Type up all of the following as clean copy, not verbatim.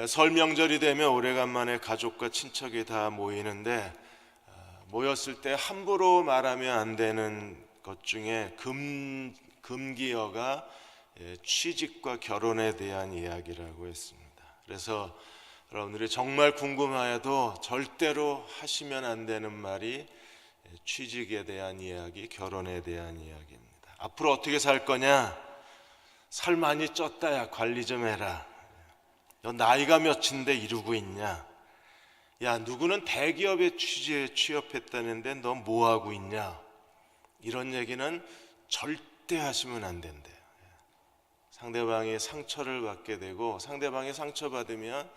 설 명절이 되면 오래간만에 가족과 친척이 다 모이는데 모였을 때 함부로 말하면 안 되는 것 중에 금기어가 취직과 결혼에 대한 이야기라고 했습니다. 그래서 여러분들이 정말 궁금하여도 절대로 하시면 안 되는 말이 취직에 대한 이야기, 결혼에 대한 이야기입니다. 앞으로 어떻게 살 거냐? 살 많이 쪘다야, 관리 좀 해라. 너 나이가 몇인데 이러고 있냐? 야, 누구는 대기업에 취업했다는데 너 뭐하고 있냐? 이런 얘기는 절대 하시면 안 된대요. 상대방이 상처를 받게 되고, 상대방이 상처받으면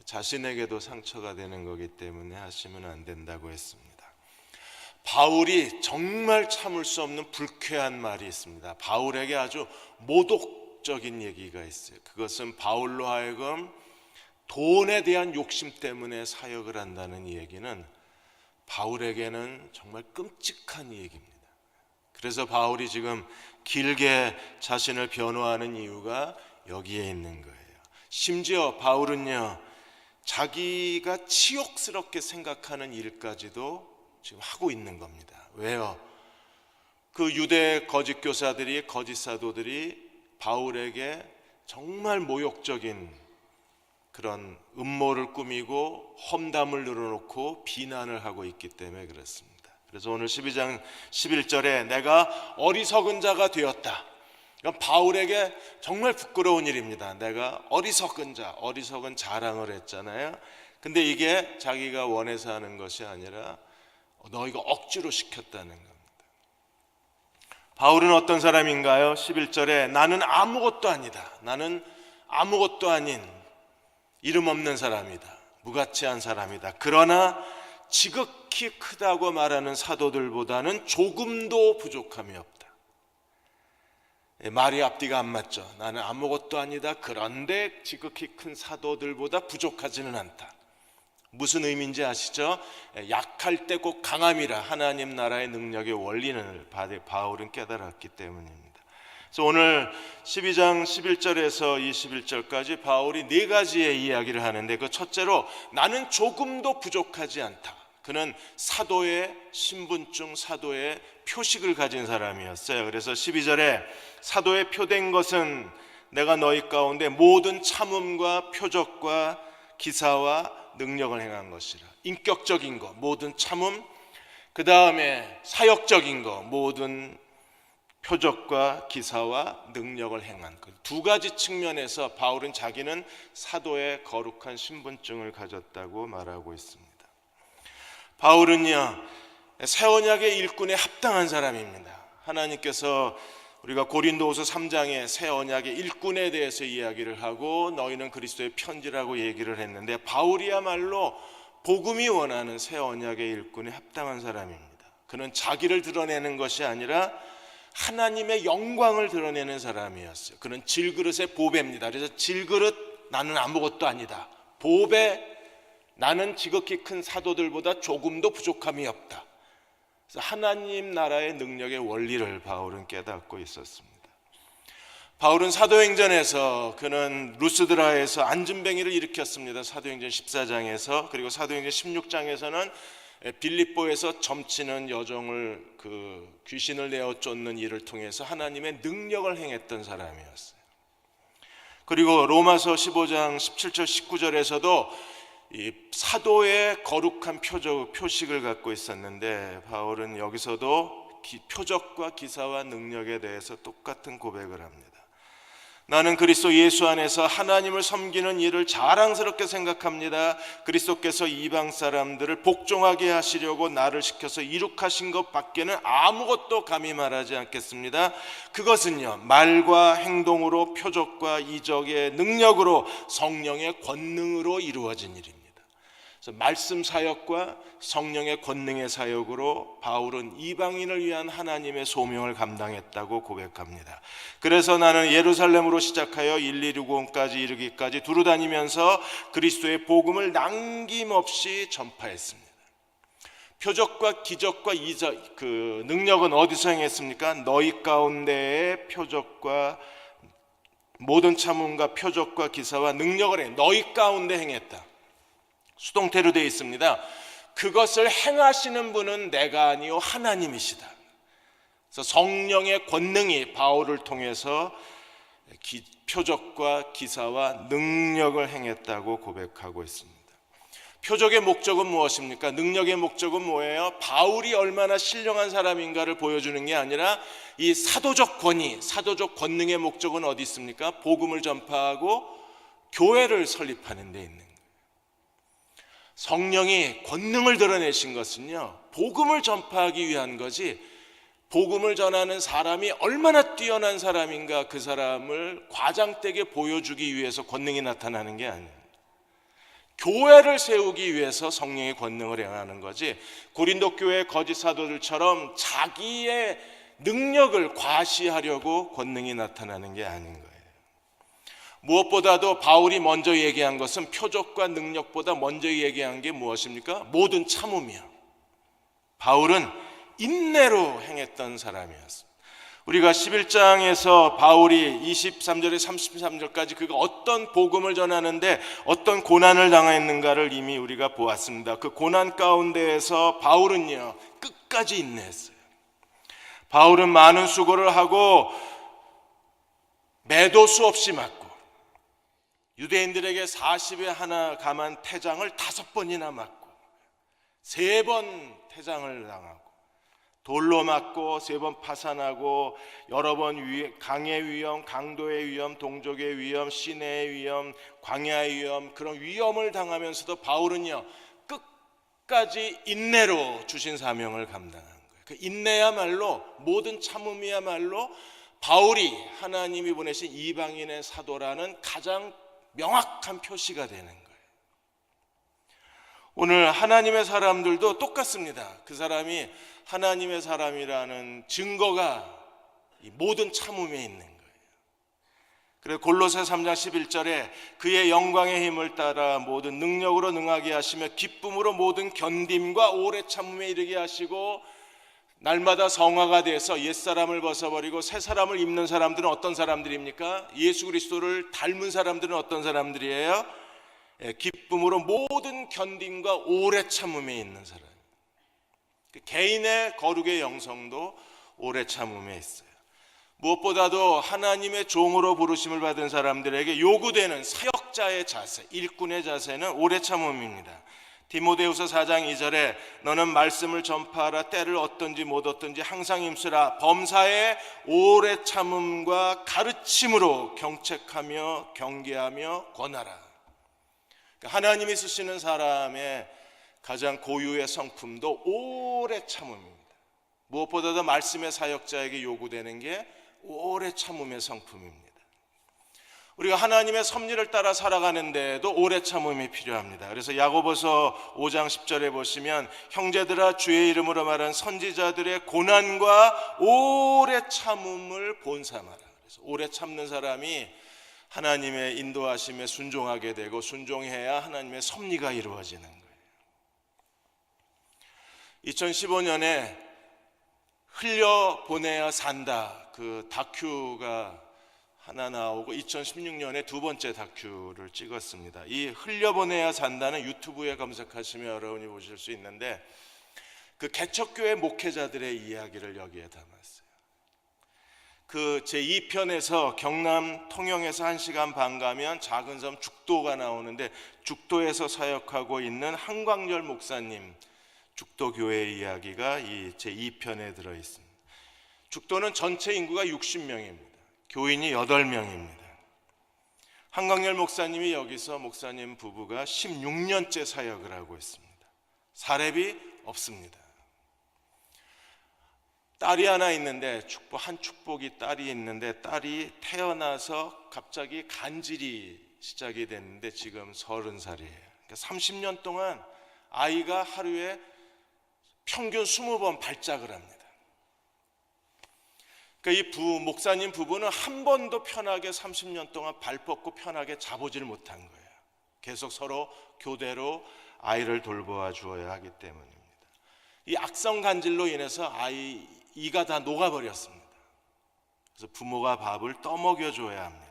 자신에게도 상처가 되는 거기 때문에 하시면 안 된다고 했습니다. 바울이 정말 참을 수 없는 불쾌한 말이 있습니다. 바울에게 아주 모독적인 얘기가 있어요. 그것은 바울로 하여금 돈에 대한 욕심 때문에 사역을 한다는 이 얘기는 바울에게는 정말 끔찍한 얘기입니다. 그래서 바울이 지금 길게 자신을 변호하는 이유가 여기에 있는 거예요. 심지어 바울은요, 자기가 치욕스럽게 생각하는 일까지도 지금 하고 있는 겁니다. 왜요? 그 유대 거짓 교사들이, 거짓 사도들이 바울에게 정말 모욕적인 그런 음모를 꾸미고 험담을 늘어놓고 비난을 하고 있기 때문에 그렇습니다. 그래서 오늘 12장 11절에 내가 어리석은 자가 되었다. 이건 바울에게 정말 부끄러운 일입니다. 내가 어리석은 자, 어리석은 자랑을 했잖아요. 근데 이게 자기가 원해서 하는 것이 아니라 너희가 억지로 시켰다는 겁니다. 바울은 어떤 사람인가요? 11절에 나는 아무것도 아니다. 나는 아무것도 아닌 이름 없는 사람이다. 무가치한 사람이다. 그러나 지극히 크다고 말하는 사도들보다는 조금도 부족함이 없다. 말이 앞뒤가 안 맞죠. 나는 아무것도 아니다. 그런데 지극히 큰 사도들보다 부족하지는 않다. 무슨 의미인지 아시죠? 약할 때 꼭 강함이라 하나님 나라의 능력의 원리는 바울은 깨달았기 때문입니다. 그래서 오늘 12장 11절에서 21절까지 바울이 네 가지의 이야기를 하는데, 그 첫째로 나는 조금도 부족하지 않다. 그는 사도의 신분증, 사도의 표식을 가진 사람이었어요. 그래서 12절에 사도의 표된 것은 내가 너희 가운데 모든 참음과 표적과 기사와 능력을 행한 것이라. 인격적인 것, 모든 참음, 그 다음에 사역적인 것, 모든 표적과 기사와 능력을 행한 것. 두 가지 측면에서 바울은 자기는 사도의 거룩한 신분증을 가졌다고 말하고 있습니다. 바울은요, 새 언약의 일꾼에 합당한 사람입니다. 하나님께서 우리가 고린도후서 3장에 새 언약의 일꾼에 대해서 이야기를 하고 너희는 그리스도의 편지라고 얘기를 했는데, 바울이야말로 복음이 원하는 새 언약의 일꾼에 합당한 사람입니다. 그는 자기를 드러내는 것이 아니라 하나님의 영광을 드러내는 사람이었어요. 그는 질그릇의 보배입니다. 그래서 질그릇 나는 아무것도 아니다. 보배 나는 지극히 큰 사도들보다 조금도 부족함이 없다. 그래서 하나님 나라의 능력의 원리를 바울은 깨닫고 있었습니다. 바울은 사도행전에서 그는 루스드라에서 안진뱅이를 일으켰습니다. 사도행전 14장에서, 그리고 사도행전 16장에서는 빌립보에서 점치는 여종을 귀신을 내어 쫓는 일을 통해서 하나님의 능력을 행했던 사람이었어요. 그리고 로마서 15장 17절 19절에서도 이 사도의 거룩한 표식을 갖고 있었는데, 바울은 여기서도 표적과 기사와 능력에 대해서 똑같은 고백을 합니다. 나는 그리스도 예수 안에서 하나님을 섬기는 일을 자랑스럽게 생각합니다. 그리스도께서 이방 사람들을 복종하게 하시려고 나를 시켜서 이룩하신 것 밖에는 아무것도 감히 말하지 않겠습니다. 그것은요, 말과 행동으로, 표적과 이적의 능력으로, 성령의 권능으로 이루어진 일입니다. 그래서 말씀 사역과 성령의 권능의 사역으로 바울은 이방인을 위한 하나님의 소명을 감당했다고 고백합니다. 그래서 나는 예루살렘으로 시작하여 일리루곤까지 이르기까지 두루다니면서 그리스도의 복음을 남김없이 전파했습니다. 표적과 기적과 이적, 능력은 어디서 행했습니까? 너희 가운데의 표적과 모든 참음과 표적과 기사와 능력을 해 너희 가운데 행했다. 수동태로 되어 있습니다. 그것을 행하시는 분은 내가 아니요 하나님이시다. 그래서 성령의 권능이 바울을 통해서 표적과 기사와 능력을 행했다고 고백하고 있습니다. 표적의 목적은 무엇입니까? 능력의 목적은 뭐예요? 바울이 얼마나 신령한 사람인가를 보여주는 게 아니라 이 사도적 권위, 사도적 권능의 목적은 어디 있습니까? 복음을 전파하고 교회를 설립하는 데 있는 거예요. 성령이 권능을 드러내신 것은요, 복음을 전파하기 위한 거지, 복음을 전하는 사람이 얼마나 뛰어난 사람인가 그 사람을 과장되게 보여주기 위해서 권능이 나타나는 게 아니에요. 교회를 세우기 위해서 성령의 권능을 행하는 거지, 고린도 교회 거짓 사도들처럼 자기의 능력을 과시하려고 권능이 나타나는 게 아닌 거예요. 무엇보다도 바울이 먼저 얘기한 것은 표적과 능력보다 먼저 얘기한 게 무엇입니까? 모든 참음이요. 바울은 인내로 행했던 사람이었습니다. 우리가 11장에서 바울이 23절에 33절까지 그가 어떤 복음을 전하는데 어떤 고난을 당했는가를 이미 우리가 보았습니다. 그 고난 가운데에서 바울은요, 끝까지 인내했어요. 바울은 많은 수고를 하고 매도 수 없이 맞고, 유대인들에게 40에 하나 감한 태장을 5번이나 맞고, 3번 태장을 당하고, 돌로 맞고 3번 파산하고, 여러 번 강의 위험, 강도의 위험, 동족의 위험, 시내의 위험, 광야의 위험, 그런 위험을 당하면서도 바울은요, 끝까지 인내로 주신 사명을 감당한 거예요. 그 인내야말로, 모든 참음이야말로 바울이 하나님이 보내신 이방인의 사도라는 가장 명확한 표시가 되는 거예요. 오늘 하나님의 사람들도 똑같습니다. 그 사람이 하나님의 사람이라는 증거가 이 모든 참음에 있는 거예요. 그래서 골로새 3장 11절에 그의 영광의 힘을 따라 모든 능력으로 능하게 하시며 기쁨으로 모든 견딤과 오래 참음에 이르게 하시고, 날마다 성화가 돼서 옛사람을 벗어버리고 새 사람을 입는 사람들은 어떤 사람들입니까? 예수 그리스도를 닮은 사람들은 어떤 사람들이에요? 기쁨으로 모든 견딤과 오래 참음에 있는 사람. 개인의 거룩의 영성도 오래 참음에 있어요. 무엇보다도 하나님의 종으로 부르심을 받은 사람들에게 요구되는 사역자의 자세, 일꾼의 자세는 오래 참음입니다. 디모데후서 4장 2절에 너는 말씀을 전파하라, 때를 얻든지 못 얻든지 항상 힘쓰라, 범사에 오래 참음과 가르침으로 경책하며 경계하며 권하라. 하나님이 쓰시는 사람의 가장 고유의 성품도 오래 참음입니다. 무엇보다도 말씀의 사역자에게 요구되는 게 오래 참음의 성품입니다. 우리가 하나님의 섭리를 따라 살아가는 데에도 오래 참음이 필요합니다. 그래서 야고보서 5장 10절에 보시면 형제들아 주의 이름으로 말한 선지자들의 고난과 오래 참음을 본삼아라. 그래서 오래 참는 사람이 하나님의 인도하심에 순종하게 되고, 순종해야 하나님의 섭리가 이루어지는 거예요. 2015년에 흘려보내야 산다, 그 다큐가 하나 나오고 2016년에 2번째 다큐를 찍었습니다. 이 흘려보내야 산다는 유튜브에 검색하시면 여러분이 보실 수 있는데, 그 개척교회 목회자들의 이야기를 여기에 담았어요. 그 제2편에서 경남 통영에서 1시간 반 가면 작은 섬 죽도가 나오는데, 죽도에서 사역하고 있는 한광열 목사님 죽도교회의 이야기가 이 제2편에 들어있습니다. 죽도는 전체 인구가 60명입니다. 교인이 8명입니다. 한광열 목사님이 여기서 목사님 부부가 16년째 사역을 하고 있습니다. 사렙이 없습니다. 딸이 하나 있는데, 한 축복이 딸이 있는데, 딸이 태어나서 갑자기 간질이 시작이 됐는데 지금 30살이에요. 그러니까 30년 동안 아이가 하루에 평균 20번 발작을 합니다. 그러니까 이 목사님 부부는 한 번도 편하게 30년 동안 발 뻗고 편하게 자보질 못한 거예요. 계속 서로 교대로 아이를 돌보아 주어야 하기 때문입니다. 이 악성 간질로 인해서 이가 다 녹아버렸습니다. 그래서 부모가 밥을 떠먹여 줘야 합니다.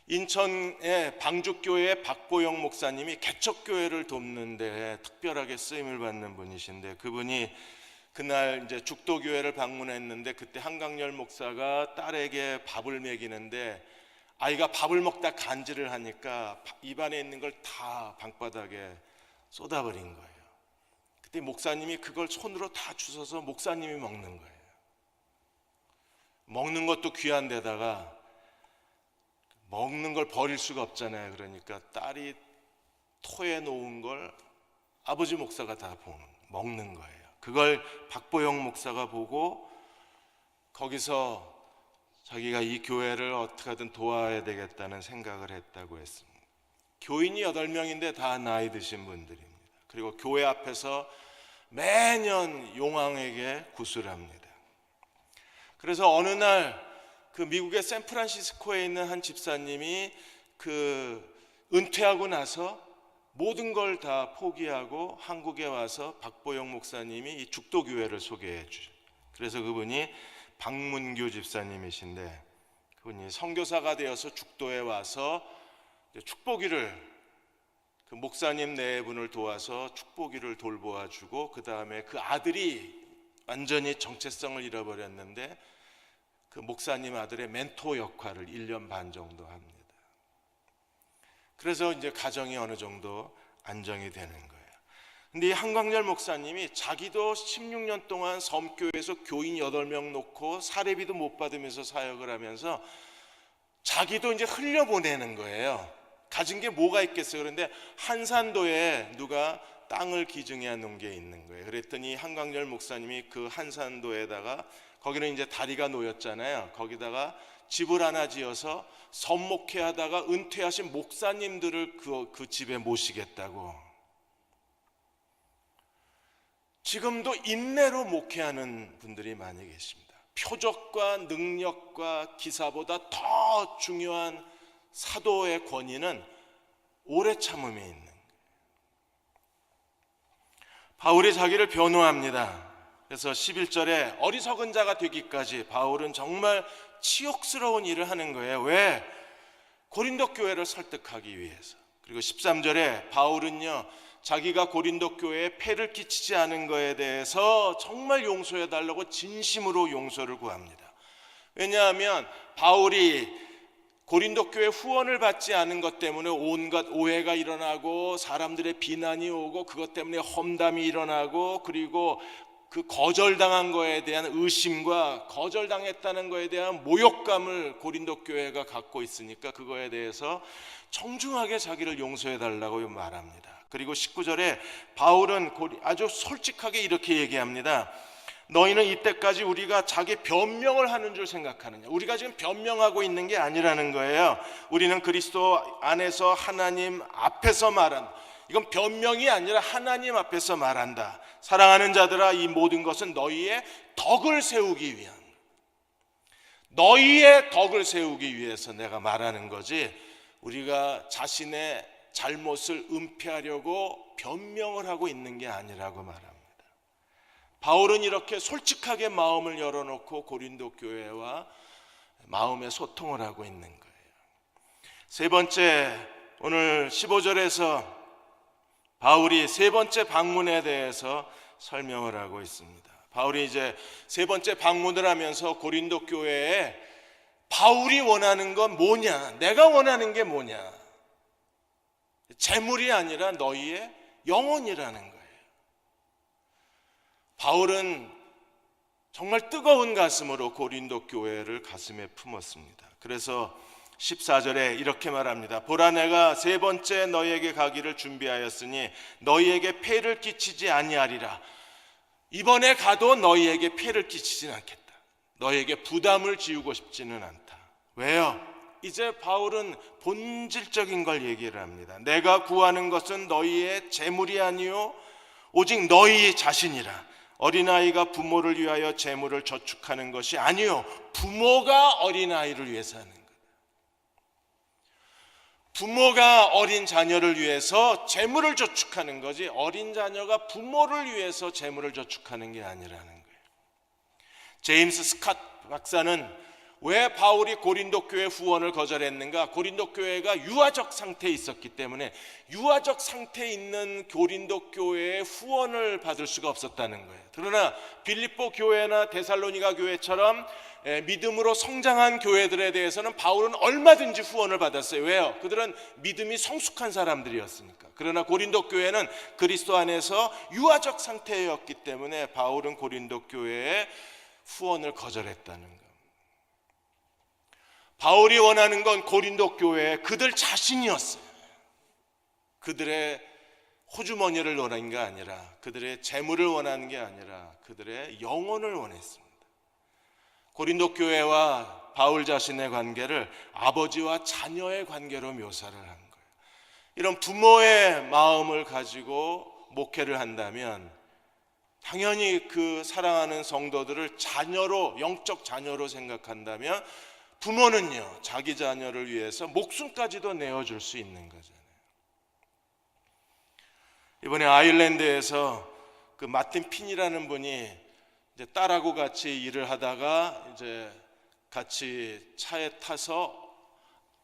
인천의 방죽교회 박보영 목사님이 개척교회를 돕는데 특별하게 쓰임을 받는 분이신데, 그분이 그날 이제 죽도교회를 방문했는데 그때 한강열 목사가 딸에게 밥을 먹이는데 아이가 밥을 먹다 간질을 하니까 입안에 있는 걸 다 방바닥에 쏟아버린 거예요. 그때 목사님이 그걸 손으로 다 주워서 목사님이 먹는 거예요. 먹는 것도 귀한 데다가 먹는 걸 버릴 수가 없잖아요. 그러니까 딸이 토해 놓은 걸 아버지 목사가 다 먹는 거예요. 그걸 박보영 목사가 보고 거기서 자기가 이 교회를 어떻게든 도와야 되겠다는 생각을 했다고 했습니다. 교인이 8명인데 다 나이 드신 분들입니다. 그리고 교회 앞에서 매년 용왕에게 구슬합니다. 그래서 어느 날 그 미국의 샌프란시스코에 있는 한 집사님이 은퇴하고 나서 모든 걸 다 포기하고 한국에 와서 박보영 목사님이 이 죽도교회를 소개해 주죠. 그래서 그분이 박문규 집사님이신데, 그분이 선교사가 되어서 죽도에 와서 축복기를, 그 목사님 네 분을 도와서 축복기를 돌보아 주고, 그 다음에 그 아들이 완전히 정체성을 잃어버렸는데 그 목사님 아들의 멘토 역할을 1년 반 정도 합니다. 그래서 이제 가정이 어느 정도 안정이 되는 거예요. 근데 이 한광열 목사님이 자기도 16년 동안 섬교회에서 교인 8명 놓고 사례비도 못 받으면서 사역을 하면서 자기도 이제 흘려보내는 거예요. 가진 게 뭐가 있겠어요. 그런데 한산도에 누가 땅을 기증해 놓은 게 있는 거예요. 그랬더니 한광열 목사님이 그 한산도에다가, 거기는 이제 다리가 놓였잖아요. 거기다가 집을 하나 지어서 선목회 하다가 은퇴하신 목사님들을 그 집에 모시겠다고. 지금도 인내로 목회하는 분들이 많이 계십니다. 표적과 능력과 기사보다 더 중요한 사도의 권위는 오래 참음에 있는 거예요. 바울이 자기를 변호합니다. 그래서 11절에 어리석은 자가 되기까지 바울은 정말 치욕스러운 일을 하는 거예요. 왜? 고린도 교회를 설득하기 위해서. 그리고 13절에 바울은요, 자기가 고린도 교회에 폐를 끼치지 않은 거에 대해서 정말 용서해 달라고 진심으로 용서를 구합니다. 왜냐하면 바울이 고린도 교회 후원을 받지 않은 것 때문에 온갖 오해가 일어나고 사람들의 비난이 오고 그것 때문에 험담이 일어나고, 그리고 그 거절당한 거에 대한 의심과 거절당했다는 거에 대한 모욕감을 고린도 교회가 갖고 있으니까 그거에 대해서 정중하게 자기를 용서해 달라고 말합니다. 그리고 19절에 바울은 아주 솔직하게 이렇게 얘기합니다. 너희는 이때까지 우리가 자기 변명을 하는 줄 생각하느냐? 우리가 지금 변명하고 있는 게 아니라는 거예요. 우리는 그리스도 안에서 하나님 앞에서 말한다. 이건 변명이 아니라 하나님 앞에서 말한다. 사랑하는 자들아, 이 모든 것은 너희의 덕을 세우기 위한, 너희의 덕을 세우기 위해서 내가 말하는 거지, 우리가 자신의 잘못을 은폐하려고 변명을 하고 있는 게 아니라고 말합니다. 바울은 이렇게 솔직하게 마음을 열어놓고 고린도 교회와 마음의 소통을 하고 있는 거예요. 세 번째, 오늘 15절에서 바울이 세 번째 방문에 대해서 설명을 하고 있습니다. 바울이 이제 세 번째 방문을 하면서 고린도 교회에 바울이 원하는 건 뭐냐? 내가 원하는 게 뭐냐? 재물이 아니라 너희의 영혼이라는 거예요. 바울은 정말 뜨거운 가슴으로 고린도 교회를 가슴에 품었습니다. 그래서 14절에 이렇게 말합니다. 보라, 내가 세 번째 너희에게 가기를 준비하였으니 너희에게 폐를 끼치지 아니하리라. 이번에 가도 너희에게 폐를 끼치진 않겠다. 너희에게 부담을 지우고 싶지는 않다. 왜요? 이제 바울은 본질적인 걸 얘기를 합니다. 내가 구하는 것은 너희의 재물이 아니요 오직 너희 자신이라. 어린아이가 부모를 위하여 재물을 저축하는 것이 아니요 부모가 어린아이를 위해서 하는 것. 부모가 어린 자녀를 위해서 재물을 저축하는 거지, 어린 자녀가 부모를 위해서 재물을 저축하는 게 아니라는 거예요. 제임스 스캇 박사는 왜 바울이 고린도 교회 후원을 거절했는가? 고린도 교회가 유아적 상태에 있었기 때문에 유아적 상태에 있는 고린도 교회의 후원을 받을 수가 없었다는 거예요. 그러나 빌립보 교회나 데살로니가 교회처럼 믿음으로 성장한 교회들에 대해서는 바울은 얼마든지 후원을 받았어요. 왜요? 그들은 믿음이 성숙한 사람들이었으니까. 그러나 고린도 교회는 그리스도 안에서 유아적 상태였기 때문에 바울은 고린도 교회의 후원을 거절했다는 거예요. 바울이 원하는 건 고린도 교회 그들 자신이었어요. 그들의 호주머니를 원하는 게 아니라, 그들의 재물을 원하는 게 아니라 그들의 영혼을 원했습니다. 고린도 교회와 바울 자신의 관계를 아버지와 자녀의 관계로 묘사를 한 거예요. 이런 부모의 마음을 가지고 목회를 한다면 당연히 그 사랑하는 성도들을 자녀로, 영적 자녀로 생각한다면 부모는요, 자기 자녀를 위해서 목숨까지도 내어줄 수 있는 거잖아요. 이번에 아일랜드에서 그 마틴 핀이라는 분이 이제 딸하고 같이 일을 하다가 이제 같이 차에 타서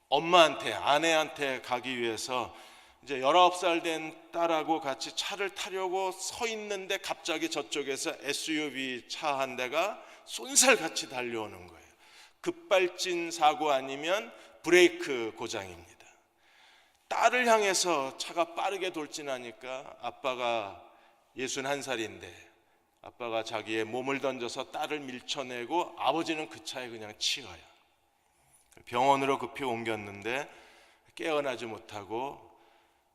엄마한테, 아내한테 가기 위해서 이제 19살 된 딸하고 같이 차를 타려고 서 있는데 갑자기 저쪽에서 SUV 차 한 대가 쏜살같이 달려오는 거예요. 급발진 사고 아니면 브레이크 고장입니다. 딸을 향해서 차가 빠르게 돌진하니까 아빠가 61살인데 아빠가 자기의 몸을 던져서 딸을 밀쳐내고 아버지는 그 차에 그냥 치여요. 병원으로 급히 옮겼는데 깨어나지 못하고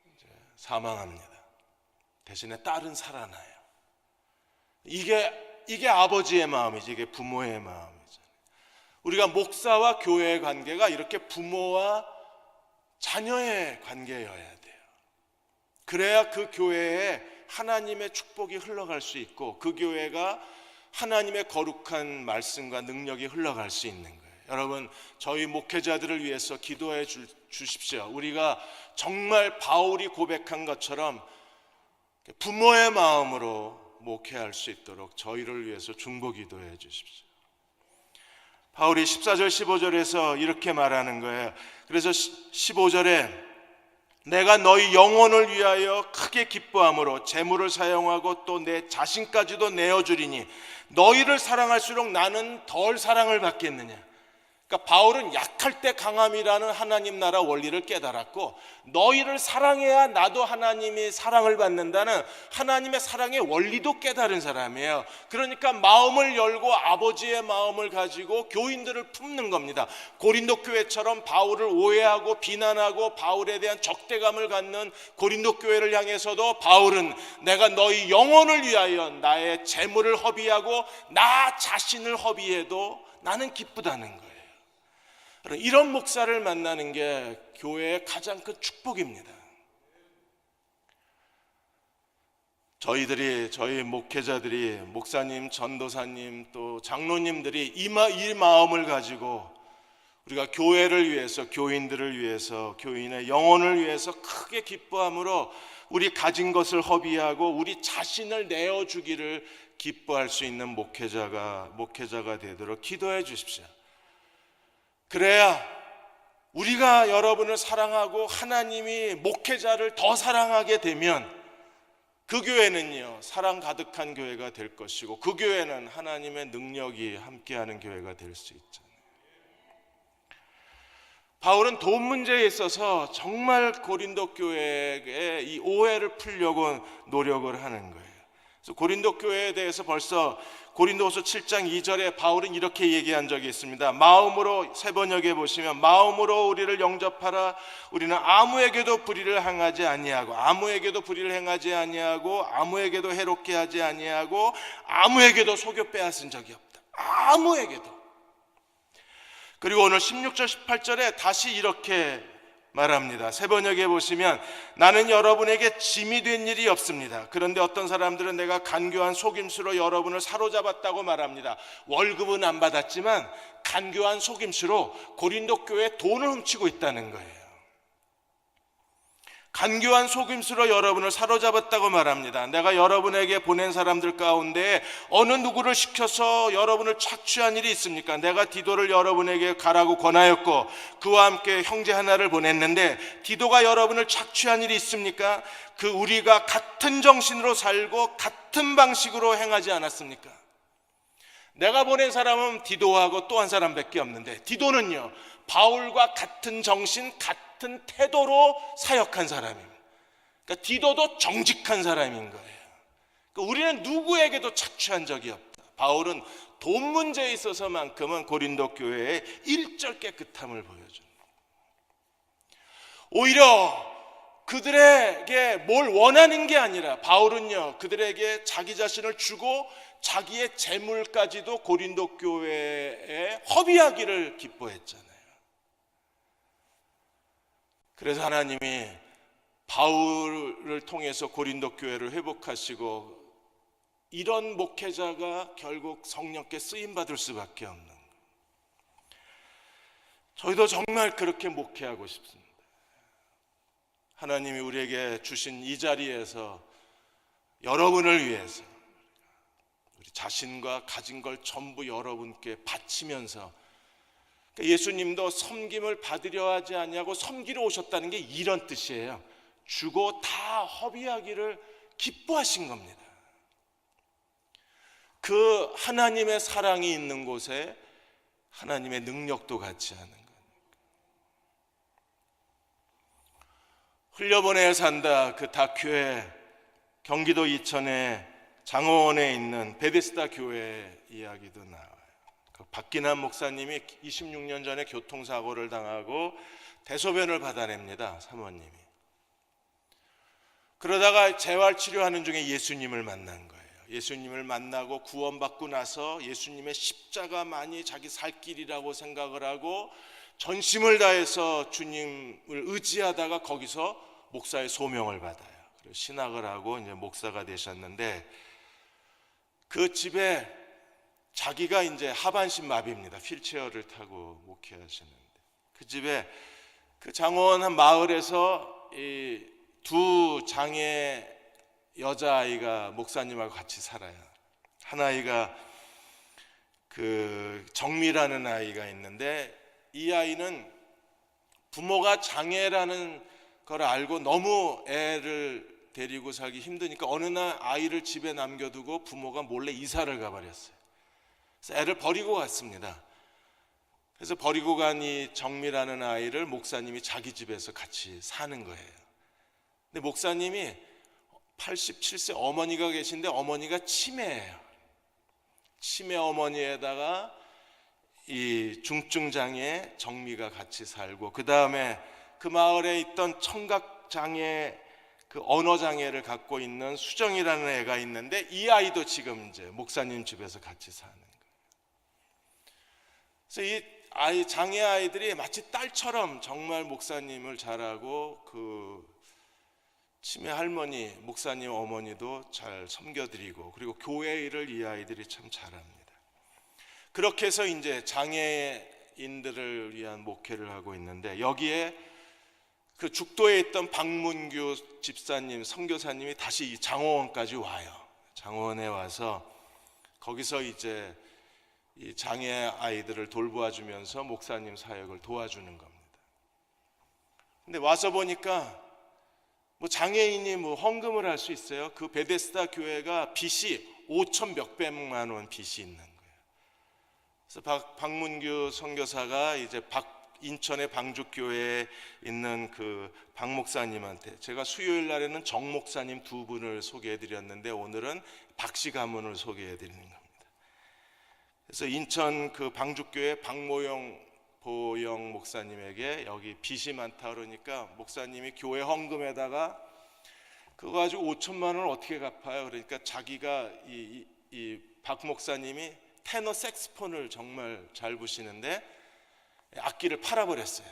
이제 사망합니다. 대신에 딸은 살아나요. 이게 아버지의 마음이지, 이게 부모의 마음이죠. 우리가 목사와 교회의 관계가 이렇게 부모와 자녀의 관계여야 돼요. 그래야 그 교회에 하나님의 축복이 흘러갈 수 있고 그 교회가 하나님의 거룩한 말씀과 능력이 흘러갈 수 있는 거예요. 여러분, 저희 목회자들을 위해서 기도해 주십시오. 우리가 정말 바울이 고백한 것처럼 부모의 마음으로 목회할 수 있도록 저희를 위해서 중보 기도해 주십시오. 바울이 14절 15절에서 이렇게 말하는 거예요. 그래서 15절에 내가 너희 영혼을 위하여 크게 기뻐함으로 재물을 사용하고 또 내 자신까지도 내어주리니 너희를 사랑할수록 나는 덜 사랑을 받겠느냐. 그러니까 바울은 약할 때 강함이라는 하나님 나라 원리를 깨달았고 너희를 사랑해야 나도 하나님이 사랑을 받는다는 하나님의 사랑의 원리도 깨달은 사람이에요. 그러니까 마음을 열고 아버지의 마음을 가지고 교인들을 품는 겁니다. 고린도 교회처럼 바울을 오해하고 비난하고 바울에 대한 적대감을 갖는 고린도 교회를 향해서도 바울은 내가 너희 영혼을 위하여 나의 재물을 허비하고 나 자신을 허비해도 나는 기쁘다는 거예요. 이런 목사를 만나는 게 교회의 가장 큰 축복입니다. 저희 목회자들이, 목사님, 전도사님, 또 장로님들이 이 마음을 가지고 우리가 교회를 위해서, 교인들을 위해서, 교인의 영혼을 위해서 크게 기뻐함으로 우리 가진 것을 허비하고 우리 자신을 내어주기를 기뻐할 수 있는 목회자가 되도록 기도해 주십시오. 그래야 우리가 여러분을 사랑하고 하나님이 목회자를 더 사랑하게 되면 그 교회는요, 사랑 가득한 교회가 될 것이고 그 교회는 하나님의 능력이 함께하는 교회가 될 수 있잖아요. 바울은 돈 문제에 있어서 정말 고린도 교회에 이 오해를 풀려고 노력을 하는 거예요. 그래서 고린도 교회에 대해서 벌써 고린도후서 7장 2절에 바울은 이렇게 얘기한 적이 있습니다. 마음으로, 세번역에 보시면 마음으로 우리를 영접하라. 우리는 아무에게도 불의를 행하지 아니하고 아무에게도 불의를 행하지 아니하고 아무에게도 해롭게 하지 아니하고 아무에게도 속여 빼앗은 적이 없다. 아무에게도. 그리고 오늘 16절 18절에 다시 이렇게 말합니다. 세번역에 보시면 나는 여러분에게 짐이 된 일이 없습니다. 그런데 어떤 사람들은 내가 간교한 속임수로 여러분을 사로잡았다고 말합니다. 월급은 안 받았지만 간교한 속임수로 고린도 교회에 돈을 훔치고 있다는 거예요. 간교한 속임수로 여러분을 사로잡았다고 말합니다. 내가 여러분에게 보낸 사람들 가운데 어느 누구를 시켜서 여러분을 착취한 일이 있습니까? 내가 디도를 여러분에게 가라고 권하였고 그와 함께 형제 하나를 보냈는데 디도가 여러분을 착취한 일이 있습니까? 그 우리가 같은 정신으로 살고 같은 방식으로 행하지 않았습니까? 내가 보낸 사람은 디도하고 또 한 사람밖에 없는데 디도는요, 바울과 같은 정신, 같은 태도로 사역한 사람입니다. 그러니까 디도도 정직한 사람인 거예요. 그러니까 우리는 누구에게도 착취한 적이 없다. 바울은 돈 문제에 있어서만큼은 고린도 교회의 일절 깨끗함을 보여줍니다. 오히려 그들에게 뭘 원하는 게 아니라 바울은요, 그들에게 자기 자신을 주고 자기의 재물까지도 고린도 교회에 허비하기를 기뻐했잖아요. 그래서 하나님이 바울을 통해서 고린도 교회를 회복하시고 이런 목회자가 결국 성령께 쓰임받을 수밖에 없는 거예요. 저희도 정말 그렇게 목회하고 싶습니다. 하나님이 우리에게 주신 이 자리에서 여러분을 위해서 우리 자신과 가진 걸 전부 여러분께 바치면서, 예수님도 섬김을 받으려 하지 아니하고 섬기러 오셨다는 게 이런 뜻이에요. 주고 다 허비하기를 기뻐하신 겁니다. 그 하나님의 사랑이 있는 곳에 하나님의 능력도 같이 하는 거예요. 흘려보내야 산다 그 다큐에 경기도 이천의 장어원에 있는 베데스다 교회 이야기도 나와요. 그 박기남 목사님이 26년 전에 교통사고를 당하고 대소변을 받아냅니다. 사모님이. 그러다가 재활치료하는 중에 예수님을 만난 거예요. 예수님을 만나고 구원받고 나서 예수님의 십자가만이 자기 살 길이라고 생각을 하고 전심을 다해서 주님을 의지하다가 거기서 목사의 소명을 받아요. 그리고 신학을 하고 이제 목사가 되셨는데, 그 집에 자기가 이제 하반신 마비입니다. 휠체어를 타고 목회하시는데, 그 집에 그 장원 한 마을에서 이 두 장애 여자아이가 목사님하고 같이 살아요. 한 아이가 그 정미라는 아이가 있는데, 이 아이는 부모가 장애라는 걸 알고 너무 애를 데리고 살기 힘드니까 어느 날 아이를 집에 남겨두고 부모가 몰래 이사를 가버렸어요. 그래서 애를 버리고 갔습니다. 그래서 버리고 간 이 정미라는 아이를 목사님이 자기 집에서 같이 사는 거예요. 근데 목사님이 87세 어머니가 계신데 어머니가 치매예요. 치매 어머니에다가 이 중증장애 정미가 같이 살고, 그 다음에 그 마을에 있던 청각장애, 그 언어장애를 갖고 있는 수정이라는 애가 있는데, 이 아이도 지금 이제 목사님 집에서 같이 사는 거예요. 그래서 이 아이, 장애 아이들이 마치 딸처럼 정말 목사님을 잘하고 그 치매 할머니, 목사님 어머니도 잘 섬겨드리고, 그리고 교회 일을 이 아이들이 참 잘합니다. 그렇게 해서 이제 장애인들을 위한 목회를 하고 있는데, 여기에 그 죽도에 있던 박문규 집사님, 선교사님이 다시 이 장호원까지 와요. 장호원에 와서 거기서 이제 이 장애 아이들을 돌보아주면서 목사님 사역을 도와주는 겁니다. 근데 와서 보니까 뭐 장애인이 뭐 헌금을 할 수 있어요? 그 베데스다 교회가 빚이 5천 몇백만 원 빚이 있는 거예요. 그래서 박문규 선교사가 이제 인천의 방죽교회에 있는 그 박 목사님한테, 제가 수요일 날에는 정 목사님 두 분을 소개해드렸는데 오늘은 박씨 가문을 소개해드리는 겁니다. 그래서 인천 그 방죽교회 박모영 보영 목사님에게 여기 빚이 많다 그러니까 목사님이 교회 헌금에다가 그거 가지고 5천만 원을 어떻게 갚아요? 그러니까 자기가 이 박 목사님이 테너 색스폰을 정말 잘 부시는데 악기를 팔아버렸어요.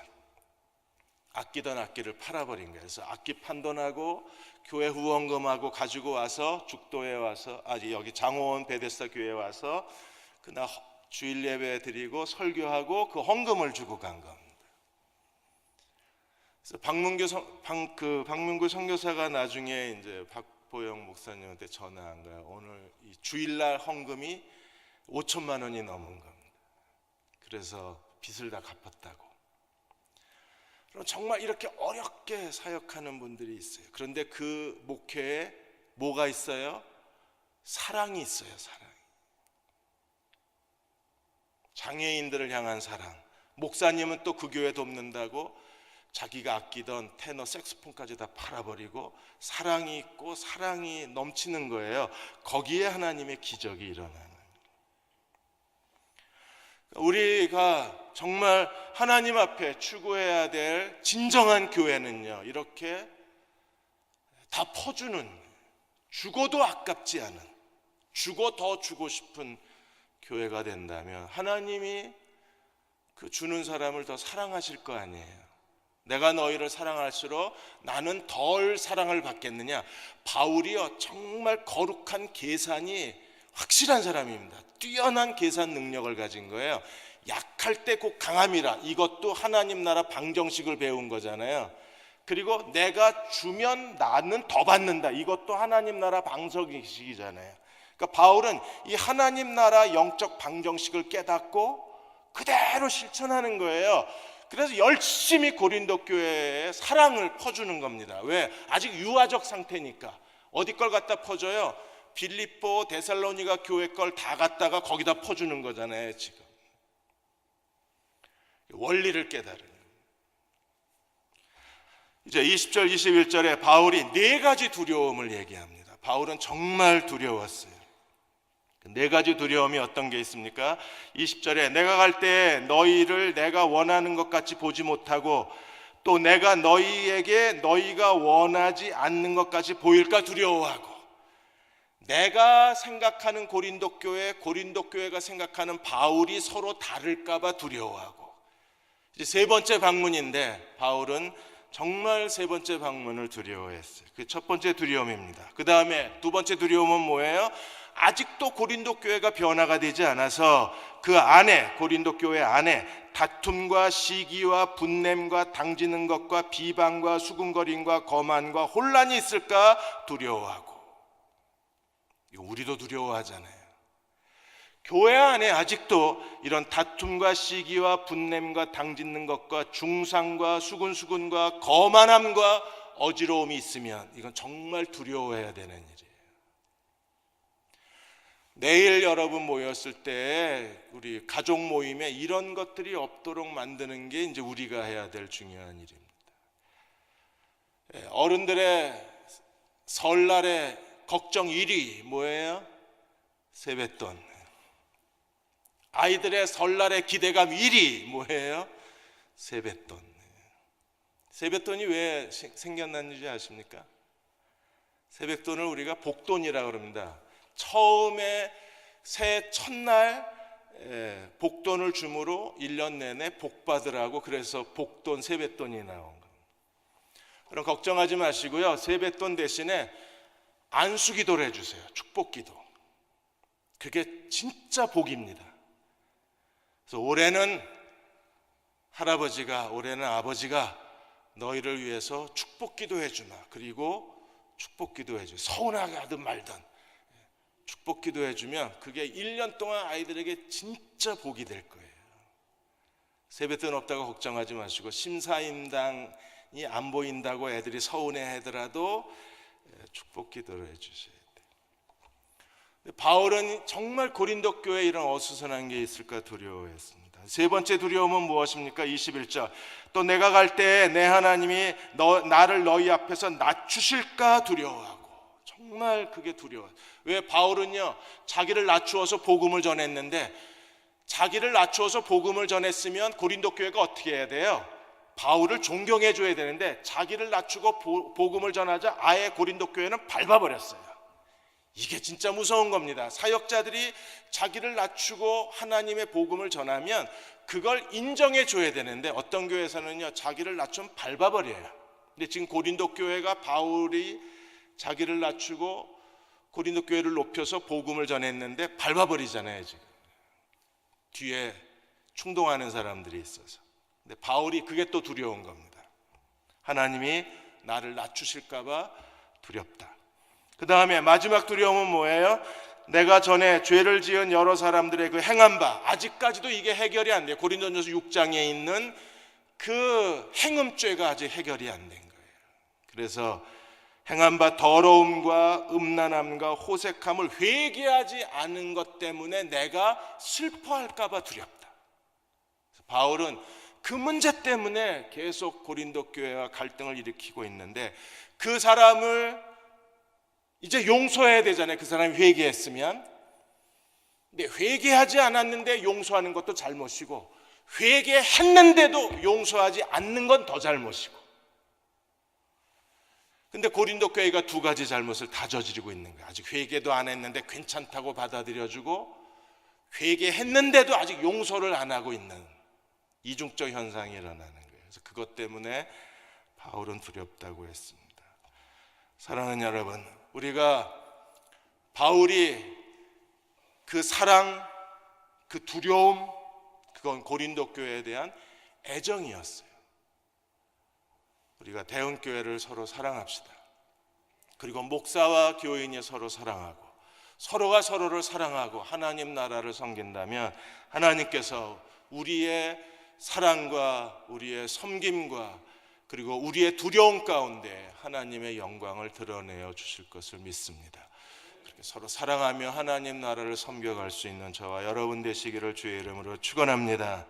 아끼던 악기를 팔아버린 거예요. 그래서 악기 판돈하고 교회 후원금하고 가지고 와서 죽도에 와서, 여기 장호원 베데스다 교회에 와서 그날 주일 예배 드리고 설교하고 그 헌금을 주고 간 겁니다. 그래서 박문규 선교사가 나중에 이제 박보영 목사님한테 전화한 거야. 오늘 이 주일날 헌금이 5천만 원이 넘은 겁니다. 그래서 빚을 다 갚았다고. 그럼 정말 이렇게 어렵게 사역하는 분들이 있어요. 그런데 그 목회에 뭐가 있어요? 사랑이 있어요. 사랑. 장애인들을 향한 사랑. 목사님은 또 그 교회 돕는다고 자기가 아끼던 테너 색소폰까지 다 팔아버리고 사랑이 있고 사랑이 넘치는 거예요. 거기에 하나님의 기적이 일어나는. 우리가 정말 하나님 앞에 추구해야 될 진정한 교회는요, 이렇게 다 퍼주는, 죽어도 아깝지 않은, 죽어 더 주고 싶은 교회가 된다면 하나님이 그 주는 사람을 더 사랑하실 거 아니에요. 내가 너희를 사랑할수록 나는 덜 사랑을 받겠느냐. 바울이요, 정말 거룩한 계산이 확실한 사람입니다. 뛰어난 계산 능력을 가진 거예요. 약할 때 곧 강함이라. 이것도 하나님 나라 방정식을 배운 거잖아요. 그리고 내가 주면 나는 더 받는다. 이것도 하나님 나라 방정식이잖아요. 그러니까 바울은 이 하나님 나라 영적 방정식을 깨닫고 그대로 실천하는 거예요. 그래서 열심히 고린도 교회에 사랑을 퍼주는 겁니다. 왜? 아직 유아적 상태니까. 어디 걸 갖다 퍼줘요? 빌립보, 데살로니가 교회 걸 다 갖다가 거기다 퍼주는 거잖아요. 지금 원리를 깨달으는. 이제 20절 21절에 바울이 네 가지 두려움을 얘기합니다. 바울은 정말 두려웠어요. 네 가지 두려움이 어떤 게 있습니까? 20절에 내가 갈 때 너희를 내가 원하는 것 같이 보지 못하고 또 내가 너희에게 너희가 원하지 않는 것 같이 보일까 두려워하고, 내가 생각하는 고린도 교회가 생각하는 바울이 서로 다를까 봐 두려워하고. 이제 세 번째 방문인데 바울은 정말 세 번째 방문을 두려워했어요. 그게 첫 번째 두려움입니다. 그 다음에 두 번째 두려움은 뭐예요? 아직도 고린도 교회가 변화가 되지 않아서 그 안에, 고린도 교회 안에 다툼과 시기와 분냄과 당지는 것과 비방과 수군거림과 거만과 혼란이 있을까 두려워하고. 이거 우리도 두려워하잖아요. 교회 안에 아직도 이런 다툼과 시기와 분냄과 당짓는 것과 중상과 수군과 거만함과 어지러움이 있으면 이건 정말 두려워해야 되는 일이에요. 내일 여러분 모였을 때 우리 가족 모임에 이런 것들이 없도록 만드는 게 이제 우리가 해야 될 중요한 일입니다. 어른들의 설날에 걱정 1위 뭐예요? 세뱃돈. 아이들의 설날의 기대감 1위 뭐예요? 세뱃돈. 세뱃돈이 왜 생겨났는지 아십니까? 세뱃돈을 우리가 복돈이라고 합니다. 처음에 새해 첫날 복돈을 주므로 1년 내내 복 받으라고, 그래서 복돈, 세뱃돈이 나온 겁니다. 그럼 걱정하지 마시고요, 세뱃돈 대신에 안수기도를 해주세요. 축복기도. 그게 진짜 복입니다. 그래서 올해는 할아버지가, 올해는 아버지가 너희를 위해서 축복기도 해주마. 그리고 축복기도 해줘. 서운하게 하든 말든 축복기도 해주면 그게 1년 동안 아이들에게 진짜 복이 될 거예요. 세뱃돈 없다고 걱정하지 마시고, 심사임당이 안 보인다고 애들이 서운해 하더라도 축복기도를 해주셔야 돼요. 바울은 정말 고린도 교회에 이런 어수선한 게 있을까 두려워했습니다. 세 번째 두려움은 무엇입니까? 21절. 또 내가 갈 때 내 하나님이 나를 너희 앞에서 낮추실까 두려워하고. 정말 그게 두려워요. 왜? 바울은요, 자기를 낮추어서 복음을 전했는데, 자기를 낮추어서 복음을 전했으면 고린도 교회가 어떻게 해야 돼요? 바울을 존경해 줘야 되는데, 자기를 낮추고 복음을 전하자 아예 고린도 교회는 밟아버렸어요. 이게 진짜 무서운 겁니다. 사역자들이 자기를 낮추고 하나님의 복음을 전하면 그걸 인정해 줘야 되는데, 어떤 교회에서는요, 자기를 낮추면 밟아버려요. 근데 지금 고린도 교회가 바울이 자기를 낮추고 고린도 교회를 높여서 복음을 전했는데 밟아버리잖아요. 지금 뒤에 충동하는 사람들이 있어서. 근데 바울이 그게 또 두려운 겁니다. 하나님이 나를 낮추실까 봐 두렵다. 그 다음에 마지막 두려움은 뭐예요? 내가 전에 죄를 지은 여러 사람들의 그 행한 바, 아직까지도 이게 해결이 안 돼요. 고린도전서 6장에 있는 그 행음죄가 아직 해결이 안 된 거예요. 그래서 행한 바 더러움과 음란함과 호색함을 회개하지 않은 것 때문에 내가 슬퍼할까 봐 두렵다. 바울은 그 문제 때문에 계속 고린도 교회와 갈등을 일으키고 있는데, 그 사람을 이제 용서해야 되잖아요. 그 사람이 회개했으면. 근데 회개하지 않았는데 용서하는 것도 잘못이고, 회개했는데도 용서하지 않는 건 더 잘못이고. 근데 고린도 교회가 두 가지 잘못을 다 저지르고 있는 거예요. 아직 회개도 안 했는데 괜찮다고 받아들여주고, 회개했는데도 아직 용서를 안 하고 있는 이중적 현상이 일어나는 거예요. 그래서 그것 때문에 바울은 두렵다고 했습니다. 사랑하는 여러분, 우리가 바울이 그 사랑, 그 두려움, 그건 고린도 교회에 대한 애정이었어요. 우리가 대흥교회를 서로 사랑합시다. 그리고 목사와 교인이 서로 사랑하고, 서로가 서로를 사랑하고 하나님 나라를 섬긴다면 하나님께서 우리의 사랑과 우리의 섬김과 그리고 우리의 두려움 가운데 하나님의 영광을 드러내어 주실 것을 믿습니다. 그렇게 서로 사랑하며 하나님 나라를 섬겨갈 수 있는 저와 여러분 되시기를 주의 이름으로 축원합니다.